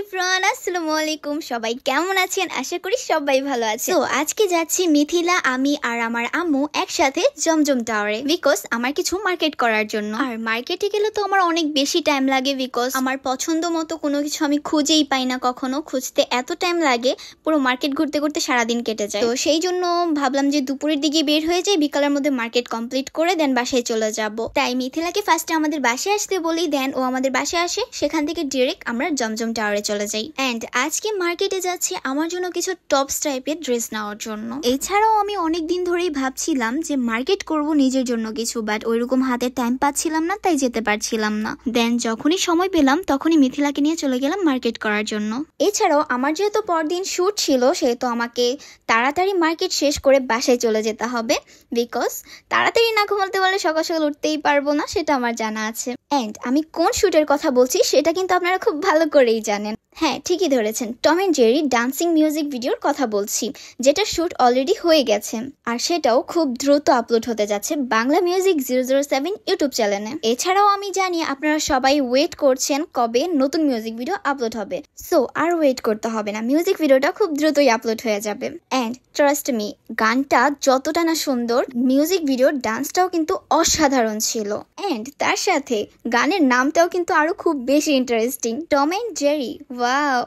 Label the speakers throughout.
Speaker 1: Everyone, আসসালামু আলাইকুম। সবাই কেমন আছেন? আশা করি সবাই ভালো আছেন। তো আজকে যাচ্ছি মিথিলা, আমি আর আমার আম্মু একসাথে জমজম টাওয়ারে, বিকজ আমার কিছু মার্কেট করার জন্য। আর মার্কেটে গেলে তো আমার অনেক বেশি টাইম লাগে, বিকজ আমার পছন্দ মতো কোনো কিছু আমি খুঁজেই পাই না। কখনো খুঁজতে এত টাইম লাগে, পুরো মার্কেট ঘুরতে ঘুরতে সারাদিন কেটে যায়। তো সেই জন্য ভাবলাম যে দুপুরের দিকে বের হয়ে যাই, বিকালের মধ্যে মার্কেট কমপ্লিট করে দেন বাসায় চলে যাব। তাই মিথিলাকে ফার্স্টে আমাদের বাসায় আসতে বলি, দেন ও আমাদের বাসায় আসে, সেখান থেকে ডিরেক্ট আমরা জমজম টাওয়ারে চলে যাই। এন্ড আজকে মার্কেটে যাচ্ছি আমার জন্য কিছু টপস টাইপের ড্রেস নেওয়ার জন্য। এছাড়াও আমি অনেক দিন ধরেই ভাবছিলাম যে মার্কেট করব নিজের জন্য কিছু, বাট ওইরকম হাতে টাইম পাচ্ছিলাম না, তাই যেতে পারছিলাম না। দেন যখনই সময় পেলাম তখনই মিথিলাকে নিয়ে চলে গেলাম মার্কেট করার জন্য। এছাড়াও আমার যেহেতু পরদিন শুট ছিল, সেহেতু আমাকে তাড়াতাড়ি মার্কেট শেষ করে বাসায় চলে যেতে হবে, বিকজ তাড়াতাড়ি না ঘুমাতে পারলে সকাল সকাল উঠতেই পারবো না, সেটা আমার জানা আছে। এন্ড আমি কোন শুটের কথা বলছি সেটা কিন্তু আপনারা খুব ভালো করেই জানেন। হ্যাঁ, ঠিকই ধরেছেন, Tom and Jerry dancing music ভিডিওর কথা বলছি, যেটা শুট অলরেডি হয়ে গেছে আর সেটাও খুব দ্রুত আপলোড হতে যাচ্ছে বাংলা মিউজিক 007 ইউটিউব চ্যানেলে। এছাড়াও আমি জানি আপনারা সবাই ওয়েট করছেন কবে নতুন মিউজিক ভিডিও আপলোড হবে, সো আর ওয়েট করতে হবে না, মিউজিক ভিডিওটা খুব দ্রুতই আপলোড হয়ে যাবে। অ্যান্ড ট্রাস্ট মি, গানটা যতটা না সুন্দর, মিউজিক ভিডিওর ডান্সটাও কিন্তু অসাধারণ ছিল। অ্যান্ড তার সাথে গানের নামটাও কিন্তু আরো খুব বেশি interesting, Tom and Jerry. Wow.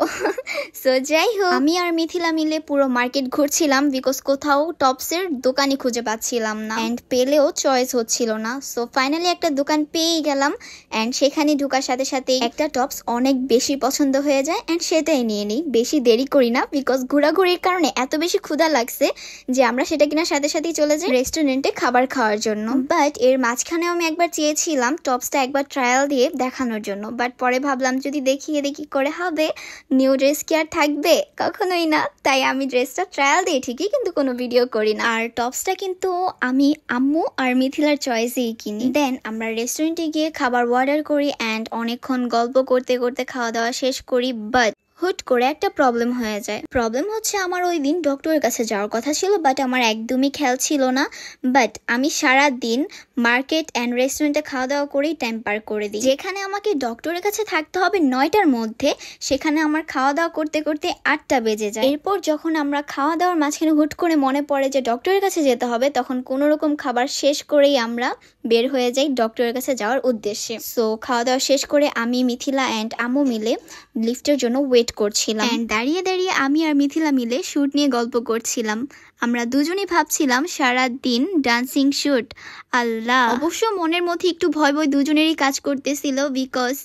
Speaker 1: So যাই হোক, আমি আর মিথিলা মিলে পুরো মার্কেট ঘুরছিলাম, বিকজ কোথাও টপসের দোকানই খুঁজে পাচ্ছিলাম না, এন্ড পেলেও চয়েস হচ্ছিল না। সো ফাইনালি একটা দোকান পেয়ে গেলাম, এন্ড সেখানে ঢোকার সাথে সাথে একটা টপস অনেক বেশি পছন্দ হয়ে যায়, এন্ড সেটাই নিয়ে নিই। বেশি দেরি করি না, বিকজ ঘোরাঘুরির কারণে এত বেশি ক্ষুধা লাগছে যে আমরা সেটা কিনা সাথে সাথেই চলে যাই রেস্টুরেন্টে খাবার খাওয়ার জন্য। বাট এর মাঝখানে আমি একবার চেয়েছিলাম টপসটা একবার ট্রায়াল দিয়ে দেখানোর জন্য, বাট পরে ভাবলাম যদি দেখিয়ে দেখি করে হবে, নিউ ড্রেস কি আর থাকবে? কখনোই না। তাই আমি ড্রেসটা ট্রায়াল দিয়ে ঠিকই, কিন্তু কোনো ভিডিও করি না। আর টপসটা কিন্তু আমি আম্মু আর মিথিলার চয়েসেই কিনি। দেন আমরা রেস্টুরেন্টে গিয়ে খাবার অর্ডার করি, অ্যান্ড অনেকক্ষণ গল্প করতে করতে খাওয়া দাওয়া শেষ করি। বাট হুট করে একটা প্রবলেম হয়ে যায়। প্রবলেম হচ্ছে, আমার ওই দিন ডক্টরের কাছে যাওয়ার কথা ছিল, বাট আমার একদমই খেয়াল ছিল না। বাট আমি সারা দিন মার্কেট অ্যান্ড রেস্টুরেন্টে খাওয়া দাওয়া করেই টাইম পার করে দিই। যেখানে আমাকে ডক্টরের কাছে থাকতে হবে 9টার মধ্যে, সেখানে আমার খাওয়া দাওয়া করতে করতে 8টা বেজে যায়। এরপর যখন আমরা খাওয়া দাওয়ার মাঝখানে হুট করে মনে পড়ে যে ডক্টরের কাছে যেতে হবে, তখন কোনো রকম খাবার শেষ করেই আমরা বের হয়ে যাই ডক্টরের কাছে যাওয়ার উদ্দেশ্যে। সো খাওয়া দাওয়া শেষ করে আমি, মিথিলা অ্যান্ড আম্মু মিলে লিফটের জন্য ওয়েট করছিলাম, এন্ড দাঁড়িয়ে দাঁড়িয়ে আমি আর মিথিলা মিলে শুট নিয়ে গল্প করছিলাম। আমরা দুজনেই ভাবছিলাম সারা দিন ডান্সিং শুট। আল্লাহ, অবশ্য মনের মধ্যে একটু ভয় ভয় দুজনেরই কাজ করতেছিল, বিকজ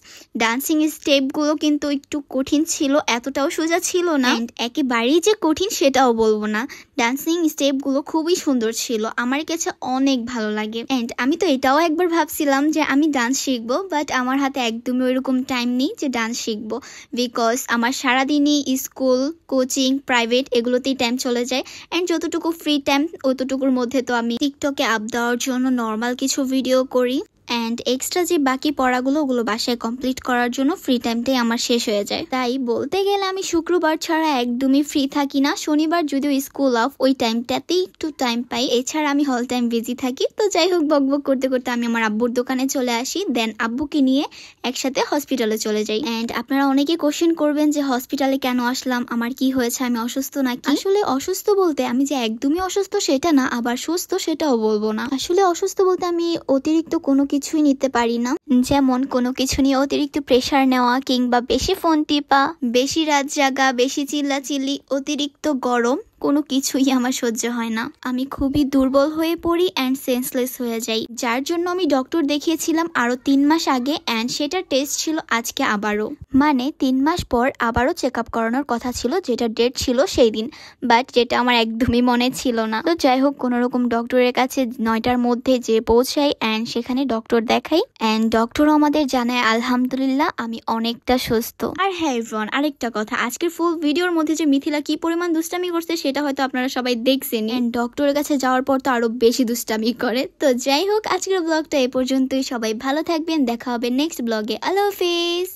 Speaker 1: ডান্সিং স্টেপগুলো কিন্তু একটু কঠিন ছিল, এতটাও সোজা ছিল না। একেবারেই যে কঠিন সেটাও বলবো না, ডান্সিং স্টেপগুলো খুবই সুন্দর ছিল, আমার কাছে অনেক ভালো লাগে। এন্ড আমি তো এটাও একবার ভাবছিলাম যে আমি ডান্স শিখবো, বাট আমার হাতে একদমই ওইরকম টাইম নেই যে ডান্স শিখবো, বিকজ আমার সারাদিনই স্কুল, কোচিং, প্রাইভেট এগুলোতেই টাইম চলে যায়। অ্যান্ড যতটুকু ফ্রি টাইম অতটুকুর মধ্যে তো আমি টিকটকে আপ দেওয়ার জন্য নর্মাল কিছু ভিডিও করি, অ্যান্ড এক্সট্রা যে বাকি পড়াগুলো ওগুলো বাসায় কমপ্লিট করার জন্য ফ্রি টাইমটাই আমার শেষ হয়ে যায়। তাই বলতে গেলে আমি শুক্রবার ছাড়া একদমই ফ্রি থাকি না। শনিবার যদিও স্কুল অফ, ওই টাইমটাতেই একটু টাইম পাই, এছাড়া আমি হল টাইম বিজি থাকি। তো যাই হোক, বকবক করতে করতে আমি আমার আব্বুর দোকানে চলে আসি, দেন আব্বুকে নিয়ে একসাথে হসপিটালে চলে যাই। অ্যান্ড আপনারা অনেকে কোশ্চেন করবেন যে হসপিটালে কেন আসলাম, আমার কি হয়েছে, আমি অসুস্থ নাকি? আসলে অসুস্থ বলতে আমি যে একদমই অসুস্থ সেটা না, আবার সুস্থ সেটাও বলবো না। আসলে অসুস্থ বলতে আমি অতিরিক্ত কোনো কিছুই নিতে পারি না, যেমন কোনো কিছু নিয়ে অতিরিক্ত প্রেশার নেওয়া, কিংবা বেশি ফোন টিপা, বেশি রাত জাগা, বেশি চিল্লাচিল্লি, অতিরিক্ত গরম, কোনো কিছুই আমার সহ্য হয় না। আমি খুবই দুর্বল হয়ে পড়ি অ্যান্ড সেন্সলেস হয়ে যাই, যার জন্য আমি ডক্টর দেখিয়েছিলাম আরো 3 মাস আগে, অ্যান্ড সেটার টেস্ট ছিল আজকে আবারও, মানে 3 মাস পর আবারও চেক আপ করানোর কথা ছিল, যেটা ডেট ছিল সেই দিন, বাট যেটা আমার একদমই মনে ছিল না। তো যাই হোক, কোনো রকম ডক্টরের কাছে 9টার মধ্যে যে পৌঁছাই, অ্যান্ড সেখানে ডক্টর দেখাই, অ্যান্ড ডক্টর আমাদের জানায় আলহামদুলিল্লাহ আমি অনেকটা সুস্থ। আর হ্যাঁ এভরিওয়ান, আরেকটা কথা, আজকের ফুল ভিডিওর মধ্যে যে মিথিলা কি পরিমাণ দুষ্টামি করছে সেটা হয়তো আপনারা সবাই দেখছেন, এন্ড ডক্টরের কাছে যাওয়ার পর তো আরো বেশি দুষ্টামি করে। তো যাই হোক, আজকের ব্লগটা এ পর্যন্তই। সবাই ভালো থাকবেন, দেখা হবে নেক্সট ব্লগে। আল্লাহ হাফেজ।